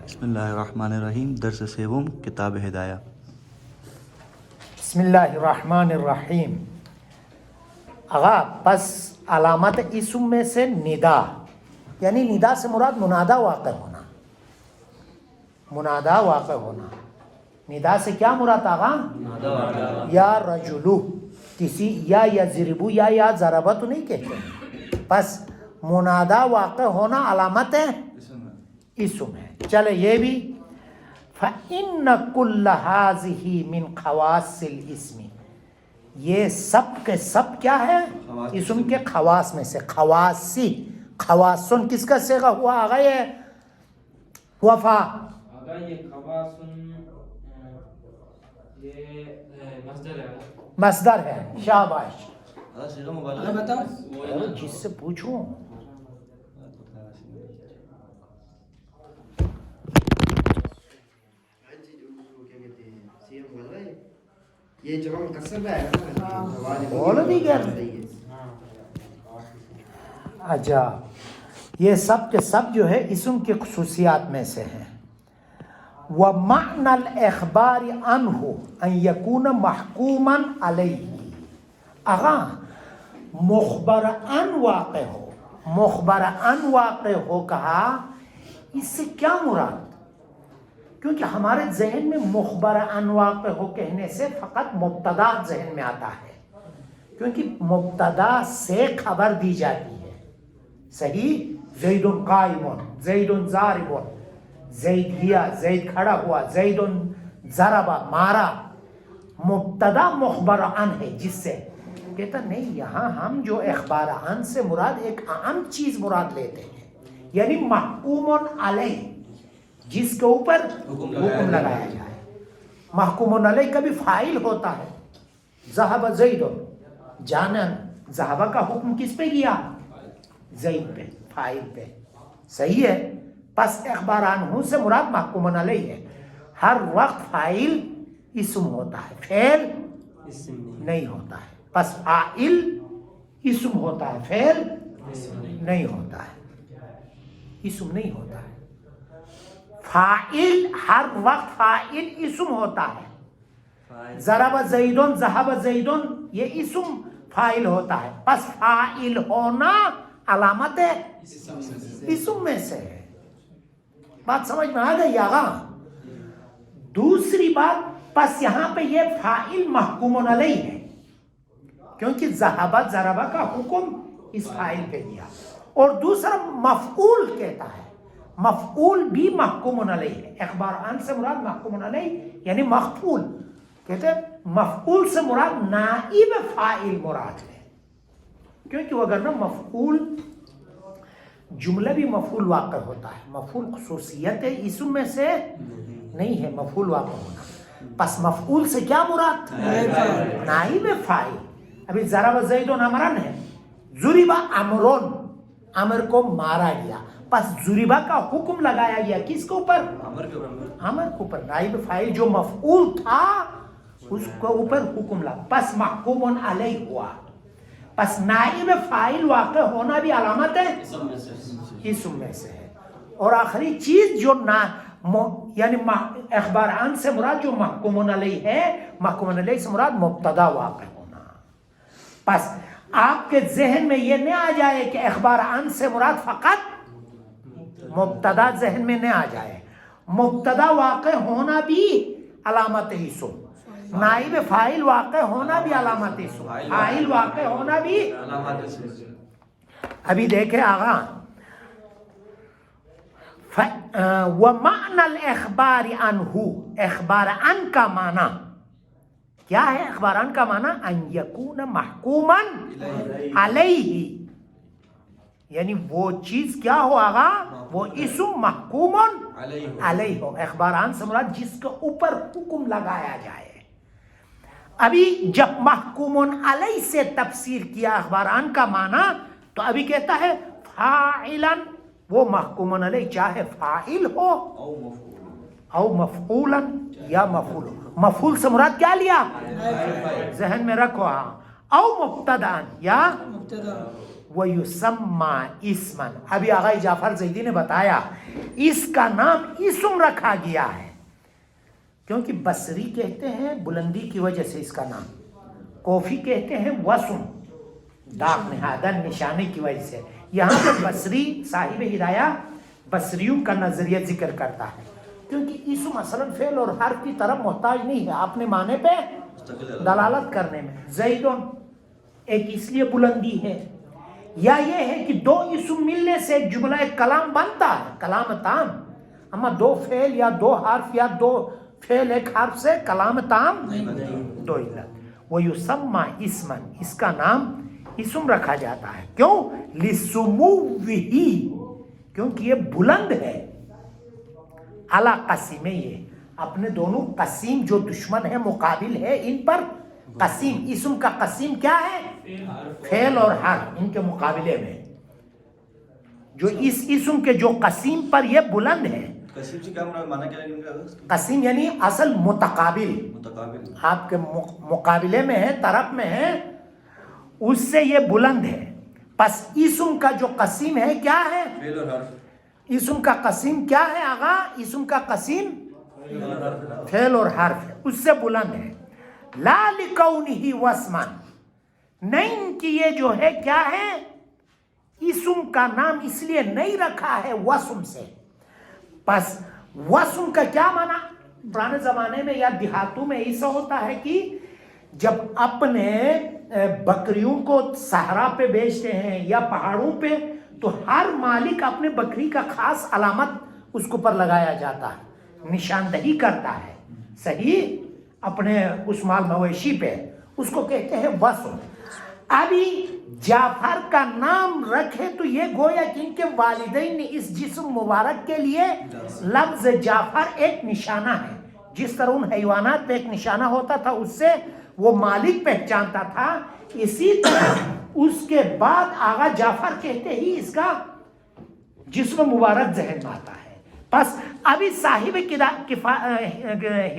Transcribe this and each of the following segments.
بسم اللہ الرحمن الرحیم. درس سیوم کتاب ہدایہ. بسم اللہ الرحمن الرحیم. آغا پس علامت اسم میں سے ندا، یعنی ندا سے مراد منادا واقع ہونا. منادا واقع ہونا. ندا سے کیا مراد آغا؟ یا رجلو، کسی یا یضربو یا ضربہ تو نہیں کہتے. پس منادا واقع ہونا علامت اسم ہے. چلے یہ بھی فَإِنَّ كُلَّ هَذِهِ مِنْ خَوَاصِ الْإِسْمِ، یہ سب کے سب کیا ہے؟ اسم کے خواص میں سے. خواصی، خواصن کس کا صیغہ ہوا آگا؟ یہ وفا آگا یہ خواصن یہ مصدر ہے. مصدر ہے. شاباش. صیغہ مبالغہ جس سے پوچھوں یہ جو ہم قصب ہے بول دیگر. اچھا، یہ سب کے سب جو ہے اسم کی خصوصیات میں سے ہیں. وَمَعْنَ الْإِخْبَارِ عَنْهُ أَنْ يَكُونَ مَحْكُومًا عَلَيْهِ. اغا مخبر ان واقع ہو، مخبر ان واقع ہو کہا، اس سے کیا مراد؟ کیونکہ ہمارے ذہن میں مخبر ان واقع ہو کہنے سے فقط مبتدا ذہن میں آتا ہے، کیونکہ مبتدا سے خبر دی جاتی ہے. صحیح؟ زید قائم، زید ضارب، زید گیا، زید کھڑا ہوا، زید ضرب مارا. مبتدا مخبر ان ہے. جس سے کہتا نہیں، یہاں ہم جو اخبار ان سے مراد ایک اہم چیز مراد لیتے ہیں، یعنی محکوم علیہ، جس کے اوپر حکم لگایا جائے. محکوم علیہ کا بھی فاعل ہوتا ہے. ذہب زید، جانا ذہب کا حکم کس پہ گیا؟ زید پہ، فاعل پہ. صحیح ہے. پس اخبار عنہ سے مراد محکوم علیہ ہے. ہر وقت فاعل اسم ہوتا ہے، فعل نہیں ہوتا ہے. پس فاعل اسم ہوتا ہے، فعل نہیں ہوتا ہے، اسم نہیں ہوتا ہے. فاعل ہر وقت فاعل اسم ہوتا ہے. ضرب زیدن، ذهب زیدن، یہ اسم فاعل ہوتا ہے. پس فاعل ہونا علامت اسم میں سے ہے. بات سمجھ میں آ گئی آغا؟ دوسری بات، پس یہاں پہ یہ فاعل محکوم علیہ ہے، کیونکہ ذهب ضرب کا حکم اس فاعل پہ دیا. اور دوسرا مفعول کہتا ہے، مفعول بھی محکوم علیہ ہے. اخبار عن سے مراد محکوم علیہ یعنی مخفول. کہتے ہیں مفعول سے مراد نائب فاعل مراد ہے، کیونکہ اگر نا مفعول جملہ بھی مفعول واقع ہوتا ہے. مفعول خصوصیت ہے اسم میں سے نہیں ہے مفعول واقع ہونا. پس مفعول سے کیا مراد؟ نائب فاعل. ابھی ضرب زید امرن ہے، ضرب امرن، امر کو مارا گیا. پس ضربہ کا حکم لگایا گیا کس کے اوپر؟ امر کے اوپر. نائب فاعل جو مفعول تھا اس کے اوپر حکم لگا، پس محکوم علیہ ہوا. پس نائب فاعل واقع ہونا بھی علامت ہے اسم میں سے ہے. اور آخری چیز جو یعنی اخبار عن سے مراد جو محکوم علیہ ہے، محکوم علیہ سے مراد مبتدا واقع ہونا. پس آپ کے ذہن میں یہ نہ آ جائے کہ اخبار عن سے مراد فقط مبتدا ذہن میں نہ آ جائے. مبتدا واقع ہونا بھی علامت اسم، نائب فاعل واقع ہونا بھی علامت اسم، فاعل واقع ہونا بھی علامت اسم. ابھی دیکھیں آغا، وَمَعْنَ الْإِخْبَارِ عَنْهُ، اخبار عن کا معنی کیا ہے؟ اخبار عن کا معنی ان یکون محکوما علیہ، یعنی وہ چیز کیا ہو آگا؟ وہ اسم محکوم علیہ ہو. اخبار عن سے مراد جس کے اوپر حکم لگایا جائے. ابھی جب محکوم علیہ سے تفسیر کیا اخبار عن کا معنی، تو ابھی کہتا ہے فاعلا، وہ محکوم علیہ چاہے فاعل ہو او مفعولا یا مفعول. مفعول سے مراد کیا لیا؟ ذہن میں رکھو. او مبتدا یا وَيُسَمَّى اسمن. ابھی آغا جعفر زیدی نے بتایا اس کا نام اسم رکھا گیا ہے کیونکہ بصری کہتے ہیں بلندی کی وجہ سے اس کا نام، کوفی کہتے ہیں وسم داغ نہادن نشانے کی وجہ سے. یہاں پہ بصری صاحب ہدایہ بصریوں کا نظریہ ذکر کرتا ہے کیونکہ اسم اصلاً فعل اور حرف کی طرف محتاج نہیں ہے اپنے معنی پہ دلالت کرنے میں. زیدون ایک اس لیے بلندی ہے، یا یہ ہے کہ دو اسم ملنے سے ایک جملہ ایک کلام بنتا ہے، کلام تام. اما دو فعل یا دو حرف یا دو فعل ایک حرف سے کلام تام دو علت. وَيُسَمَّى اسمن، اس کا نام اسم رکھا جاتا ہے. کیوں؟ لِسُمُوِّهِ، کیونکہ یہ بلند ہے. علی قسیم، یہ اپنے دونوں قسیم جو دشمن ہے مقابل ہے ان پر قسیم. اسم کا قسیم کیا ہے؟ فعل اور حرف، ان کے مقابلے میں جو اس اسم کے جو قسیم پر یہ بلند ہے. قسیم سے کیا معنی کیا ہے؟ قسیم یعنی اصل متقابل، آپ کے مقابلے میں ہے، طرف میں ہے، اس سے یہ بلند ہے. پس اسم کا جو قسیم ہے کیا ہے؟ فعل اور حرف. اسم کا قسیم کیا ہے آغا؟ اسم کا قسیم فعل اور حرف ہے، اس سے بلند ہے. لا لکونہ وسمن، نہیں کہ یہ جو ہے کیا ہے، اسم کا نام اس لیے نہیں رکھا ہے وسم سے. پس وسم کا کیا معنی؟ پرانے زمانے میں یا دیہاتوں میں ایسا ہوتا ہے کہ جب اپنے بکریوں کو صحرا پہ بیچتے ہیں یا پہاڑوں پہ تو ہر مالک اپنے بکری کا خاص علامت اس کو پر لگایا جاتا ہے، نشاندہی کرتا ہے صحیح اپنے اس مال مویشی پہ، اس کو کہتے ہیں وسم. ابھی جعفر کا نام رکھے تو یہ گویا کہ ان کے والدین نے اس جسم مبارک کے لیے لفظ جعفر ایک نشانہ ہے. جس طرح ان حیوانات پہ ایک نشانہ ہوتا تھا اس سے وہ مالک پہچانتا تھا، اسی طرح اس کے بعد آغا جعفر کہتے ہی اس کا جسم مبارک ذہن میں آتا ہے. پس ابھی صاحب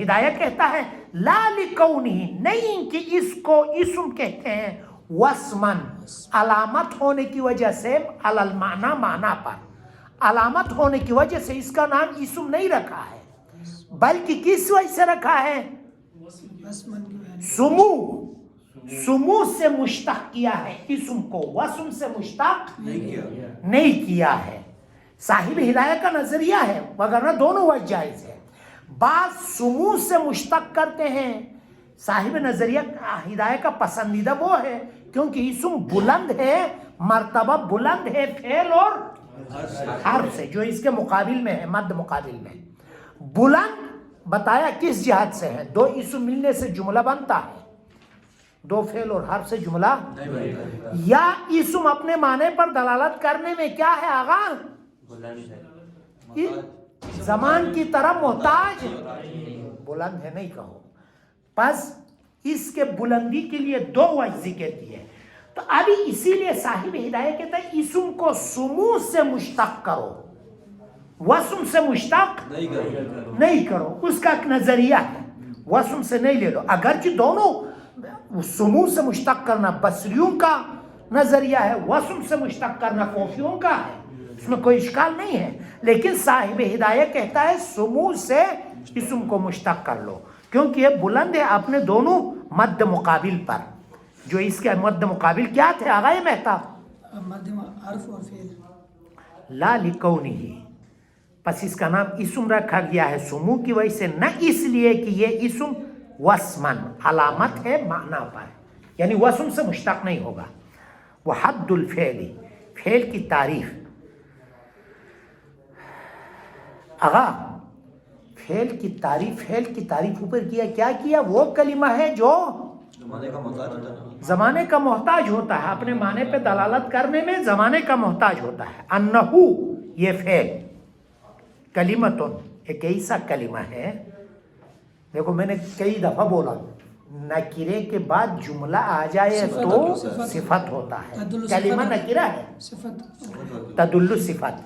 ہدایہ کہتا ہے لا لکونہ، نہیں کہ اس کو اسم کہتے ہیں وسمن، علامت ہونے کی وجہ سے، علی المعنی معنی پر علامت ہونے کی وجہ سے اس کا نام اسم نہیں رکھا ہے، بلکہ کس وجہ سے رکھا ہے؟ سمو، سمو سے مشتق کیا ہے اسم کو، وسم سے مشتق نہیں کیا ہے. صاحب ہدایہ کا نظریہ ہے، وگرنہ دونوں وجہ جائز ہے. بعض سمو سے مشتق کرتے ہیں، صاحب نظریہ ہدایہ کا پسندیدہ وہ ہے کیونکہ اسم بلند ہے، مرتبہ بلند ہے فعل اور حرف سے جو اس کے مقابل میں ہے، مد مقابل میں. بلند بتایا کس جہت سے ہے؟ دو اسم ملنے سے جملہ بنتا ہے، دو فعل اور حرف سے جملہ، یا اسم اپنے معنی پر دلالت کرنے میں کیا ہے آغا؟ زمان کی طرف محتاج، بلند ہے نہیں کہو. پس اس کے بلندی کے لیے دو وجہ ذکر کی ہے. تو ابھی اسی لیے صاحب ہدایہ کہتا ہے اسم کو سمو سے مشتق کرو، وسم سے مشتق نہیں کرو. اس کا ایک نظریہ ہے، وسم سے نہیں لے لو. اگرچہ دونوں سمو سے مشتق کرنا بصریوں کا نظریہ ہے، وسم سے مشتق کرنا کوفیوں کا ہے، اس میں کوئی اشکال نہیں ہے، لیکن صاحب ہدایہ کہتا ہے سمو سے اسم کو مشتق کر لو کیونکہ یہ بلند ہے اپنے دونوں مد مقابل پر. جو اس کے مد مقابل کیا تھے آغا مہتاب؟ حرف اور فعل. لا لکونہ، پس اس کا نام اسم رکھا گیا ہے سمو کی وجہ سے، نہ اس لیے کہ یہ اسم وسمن علامت ہے معنی پر، یعنی وسم سے مشتق نہیں ہوگا. وہ حد الفعل، فعل کی تعریف. آغا فعل کی تعریف اوپر کیا کیا؟ وہ کلمہ ہے جو زمانے کا محتاج ہوتا ہے، اپنے معنی پہ دلالت کرنے میں زمانے کا محتاج ہوتا ہے. انہو، یہ فعل، کلمتن، ایک ایسا کلمہ ہے. دیکھو میں نے کئی دفعہ بولا نکرے کے بعد جملہ آ جائے تو صفت ہوتا ہے. کلمہ نکرہ ہے، تدل صفت.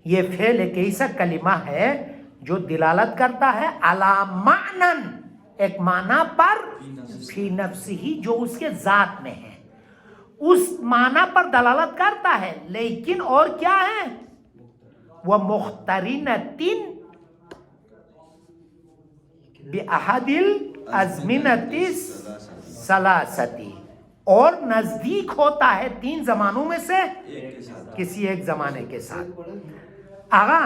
یہ فعل ایک ایسا کلمہ ہے جو دلالت کرتا ہے علی معنن، ایک معنی پر، فی نفسہ، جو اس کے ذات میں ہے. اس معنی پر دلالت کرتا ہے، لیکن اور کیا ہے؟ وہ مخترنتن بأحد الازمنۃ الثلاثتی، اور نزدیک ہوتا ہے 3 زمانوں میں سے ایک کے ساتھ کسی ایک زمانے کے ساتھ۔ آغا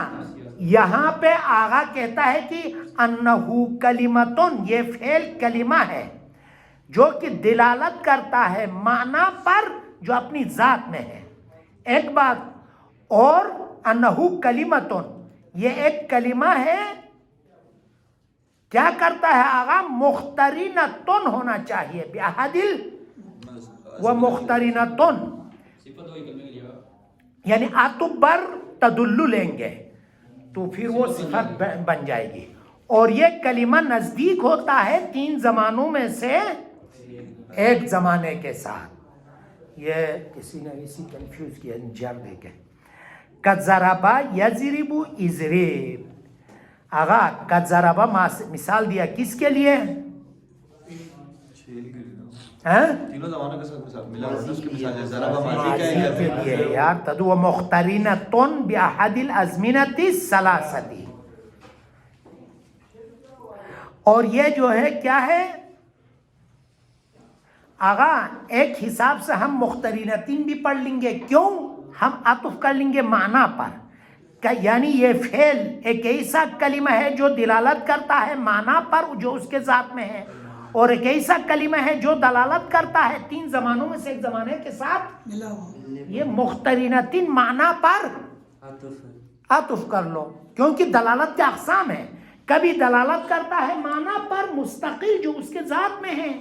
یہاں پہ آغا کہتا ہے کہ انہو کلمتن، یہ فعل کلمہ ہے جو کہ دلالت کرتا ہے معنی پر جو اپنی ذات میں ہے، ایک بات، اور انہو کلمتن، یہ ایک کلمہ ہے، کیا کرتا ہے آغا؟ مخترنتن ہونا چاہیے، بأحدل و مخترنتن، صفت وہی کرنے کے لیے یعنی عطف بر تدل لیں گے تو پھر وہ صفت بن جائے گی، اور یہ کلمہ نزدیک ہوتا ہے 3 زمانوں میں سے ایک زمانے کے ساتھ۔ یہ کسی نے اسی کنفیوز کیا جر دے کے، قد ضربا یضرب اضرب، آغا قد ضربا مثال دیا کس کے لیے؟ تینوں زمانوں کے ساتھ مثال ملا ہوا ہے، اس کی مثال ہے ضربہ ماضی کا ہے یا کے پھر لیے یار، تدو مخترنتن بأحد الازمنۃ الثلاثتی، اور یہ جو ہے کیا ہے آغا؟ ایک حساب سے ہم مخترنتین بھی پڑھ لیں گے، کیوں؟ ہم عطف کر لیں گے معنی پر، یعنی یہ فعل ایک ایسا کلمہ ہے جو دلالت کرتا ہے معنی پر جو اس کے ذات میں ہے، اور ایک ایسا کلمہ ہے جو دلالت کرتا ہے 3 زمانوں میں سے ایک زمانے کے ساتھ ملا ہوا۔ یہ مخترنتین معنی پر عطف کر لو، کیونکہ دلالت کے اقسام ہیں، کبھی دلالت کرتا ہے معنی پر مستقل جو اس کے ذات میں ہے،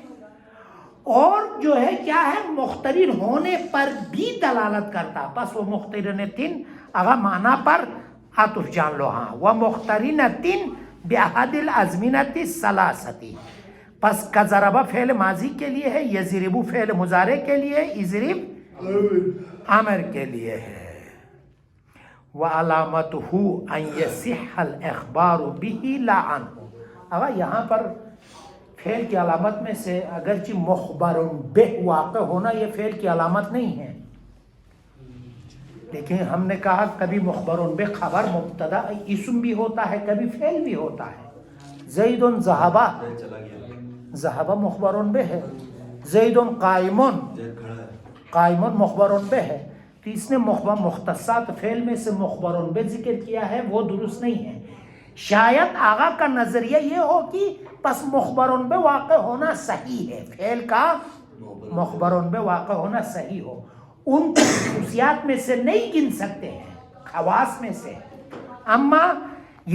اور جو ہے کیا ہے مخترن ہونے پر بھی دلالت کرتا، پس وہ مخترنتین اگر معنی پر عطف جان لو، ہاں وہ مخترنتین بأحد الازمنۃ الثلاثتی، پس کضربہ فعل ماضی کے لیے ہے، یضرب فعل مضارع کے لیے، اضرب امر کے لیے ہے، وعلامتہ ان یصح الاخبار به لا عنہ۔ اگر یہاں پر فعل کی علامت میں سے اگرچہ مخبر بہ واقع ہونا یہ فعل کی علامت نہیں ہے، لیکن ہم نے کہا کبھی مخبر بہ خبر مبتدا اسم بھی ہوتا ہے، کبھی فعل بھی ہوتا ہے۔ زید ذہبا، چلا گیا، ذہبا مخبر بہ ہے، زید قائم، زید کھڑا ہے، قائم مخبر بہ ہے، تو اس نے مختصات فعل میں سے مخبر بہ ذکر کیا ہے، وہ درست نہیں ہے۔ شاید آغا کا نظریہ یہ ہو کہ پس مخبر بہ واقع ہونا صحیح ہے، فعل کا مخبر بہ واقع ہونا صحیح ہو، ان خصوصیات میں سے نہیں گن سکتے ہیں، خواص میں سے، اما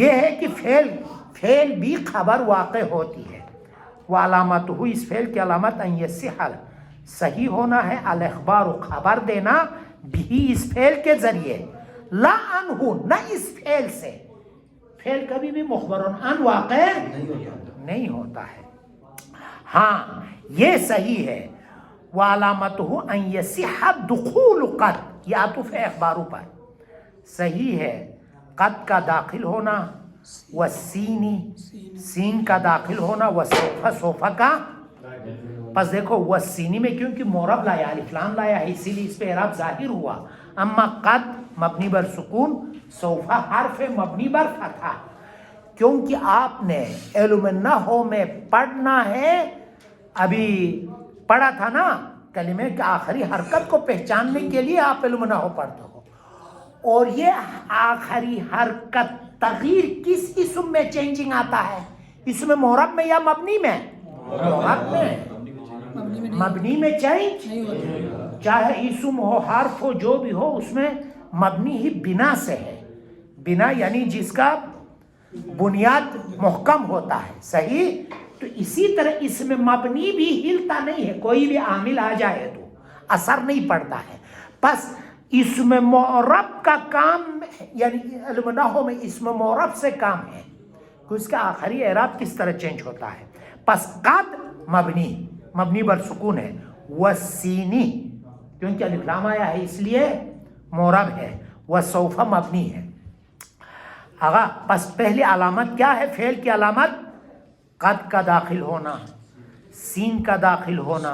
یہ ہے کہ فعل بھی خبر واقع ہوتی ہے۔ وہ علامت ہوئی، اس فعل کی علامت ان یصح، صحیح ہونا ہے، الاخبار خبر دینا، بھی اس فعل کے ذریعے، لا عنہ، نہ اس فعل سے، فعل کبھی بھی مخبر عن واقع نہیں ہوتا ہے، ہاں یہ صحیح ہے۔ وعلامتہ ان یصح دخول قد، یہ عطف ہے اخباروں پر، صحیح ہے قد کا داخل ہونا، والسینی، سین کا داخل ہونا، وسوف، سوفا کا، پس دیکھو والسینی میں کیونکہ معرب لایا، الف لام لایا ہے، اسی لیے اس پہ اعراب ظاہر ہوا، اما قد مبنی بر سکون، سوفا حرف مبنی بر فتحہ، کیونکہ آپ نے علم نحو میں پڑھنا ہے، ابھی پڑھا تھا نا، کلمے کی آخری حرکت کو پہچاننے کے لیے آپ علم نحو پڑھتے ہو، اور یہ آخری حرکت تغییر کس اسم میں چینجنگ آتا ہے؟ اسم معرب میں یا مبنی میں؟ معرب میں، مبنی میں چینج نہیں ہوتا۔ چاہے اسم ہو، حرف ہو، جو بھی ہو، اس میں مبنی ہی بنا سے ہے، بنا یعنی جس کا بنیاد محکم ہوتا ہے، صحیح؟ تو اسی طرح اس میں مبنی بھی ہلتا نہیں ہے، کوئی بھی عامل آ جائے تو اثر نہیں پڑتا ہے، پس اسم معرب کا کام، یعنی علم نحو میں اسم معرب سے کام ہے کہ اس کا آخری اعراب کس طرح چینج ہوتا ہے، پس قد مبنی بر سکون ہے، والسینی کیونکہ الف لام آیا ہے اس لیے معرب ہے، وسوف مبنی ہے۔ آغا پس پہلی علامت کیا ہے؟ فعل کی علامت قد کا داخل ہونا، سین کا داخل ہونا،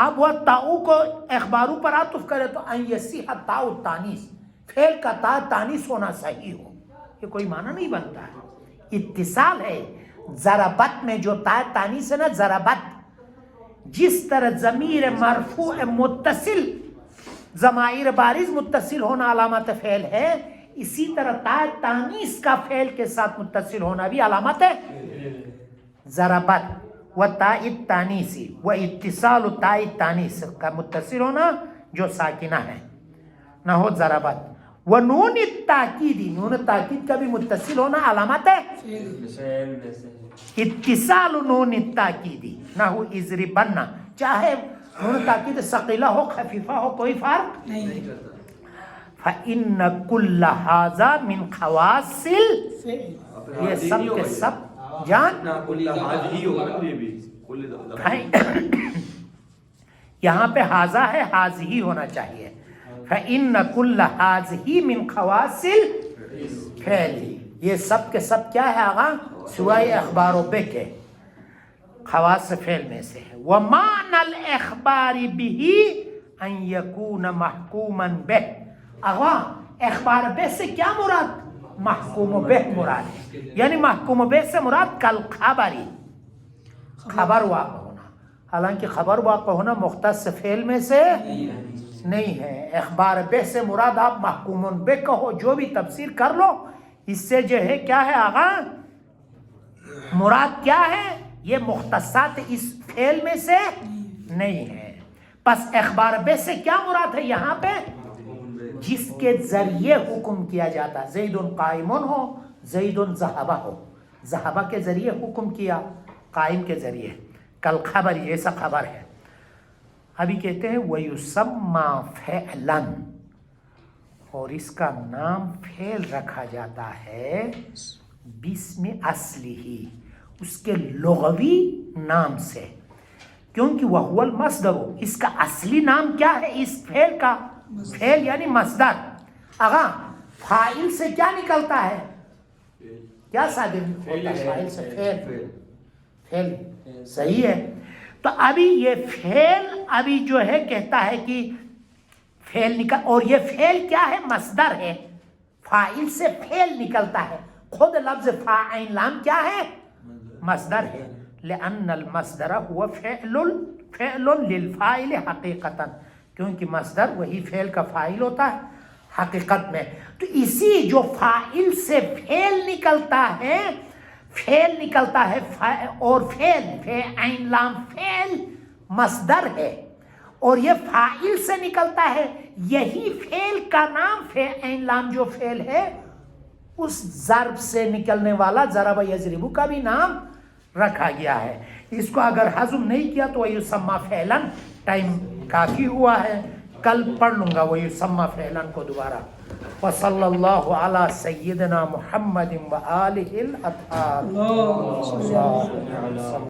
آپ وہ تاؤ کو اخبارو پر عطف کرے تو ان یصیح تاؤ تانیث، فعل کا تا تانیث ہونا صحیح ہو، یہ کوئی معنی نہیں بنتا ہے، اتصال ہے۔ ضربت میں جو تا تانیث ہے نا، ضربت، جس طرح ضمیر مرفوع متصل ضمائر بارز متصل ہونا علامت فعل ہے، اسی طرح تا تانیث کا فعل کے ساتھ متصل ہونا بھی علامت ہے ضربت و تا التانیثی و اتصال تا التانیث کا متصل ہونا جو ساکنہ ہے، نہ ہو ضربت و نون التاکیدی، نون تاکید کا بھی متصل ہونا علامت ہے اتصال نون التاکیدی، نہ ہو اضربن، چاہے نون تاکید ثقیلہ ہو خفیفہ ہو کوئی فرق نہیں فَإِنَّ كُلَّ هَذَا مِنْ خَوَاصِ یہ سب کے سب جان یہاں پہ حاضہ ہے، حاضی ہونا چاہیے، فَإِنَّ كُلَّ هَذِهِ مِنْ خَوَاصِ الْفِعْلِ، یہ سب کے سب کیا ہے آغا؟ سوائے اخبار و بے کے خواص فعل میں سے ہے۔ وَمَعْنَ الْإِخْبَارِ بِهِ أَنْ يَكُونَ مَحْكُومًا بِهِ، آغا اخبار بے سے کیا مراد؟ محکوم بہ مراد ہے، یعنی محکوم بہ سے مراد کل خبری، خبر واقع ہونا، حالانکہ خبر واقع ہونا مختص فعل میں سے نہیں ہے، اخبار بہ سے مراد آپ محکوم بہ کہو، جو بھی تفسیر کر لو، اس سے جو ہے کیا ہے آغا، مراد کیا ہے؟ یہ مختصات اس فعل میں سے نہیں ہے، پس اخبار بہ سے کیا مراد ہے یہاں پہ؟ جس کے ذریعے حکم کیا جاتا، زید قائم ہو، زید ذہبہ ہو، ذہبہ کے ذریعے حکم کیا، قائم کے ذریعے، کل خبر ایسا خبر ہے۔ ابھی کہتے ہیں وَيُسَمَّى فِعْلًا، اور اس کا نام فعل رکھا جاتا ہے بِاسْمِ اصلِهِ، اس کے لغوی نام سے، کیونکہ وَهُوَ الْمَصْدَرُ، اس کا اصلی نام کیا ہے اس فعل کا؟ فعل یعنی مصدر۔ آغا فاعل سے کیا نکلتا ہے؟ کیا صادر ہوتا ہے فاعل سے؟ فعل، فعل صحیح ہے۔ تو ابھی یہ فعل ابھی جو ہے کہتا ہے کہ فعل نکل، اور یہ فعل کیا ہے؟ مصدر ہے، فاعل سے فعل نکلتا ہے، خود لفظ فاعل لام کیا ہے؟ مصدر ہے، لأن المصدر هو فعل للفاعل حقیقتاً، کیونکہ مصدر وہی فعل کا فاعل ہوتا ہے حقیقت میں۔ تو اسی جو فاعل سے فعل نکلتا ہے، فعل نکلتا ہے، اور فعل لام فعل مصدر ہے، اور یہ فاعل سے نکلتا ہے، یہی فعل کا نام فعل لام جو فعل ہے اس ضرب سے نکلنے والا ضرب یضرب کا بھی نام رکھا گیا ہے۔ اس کو اگر ہضم نہیں کیا تو وَيُسَمَّى فِعْلًا، ٹائم کافی ہوا ہے، کل پڑھ لوں گا وَيُسَمَّى فِعْلًا کو دوبارہ۔ وصلی اللہ علی سیدنا محمد وآلہ الاطہار۔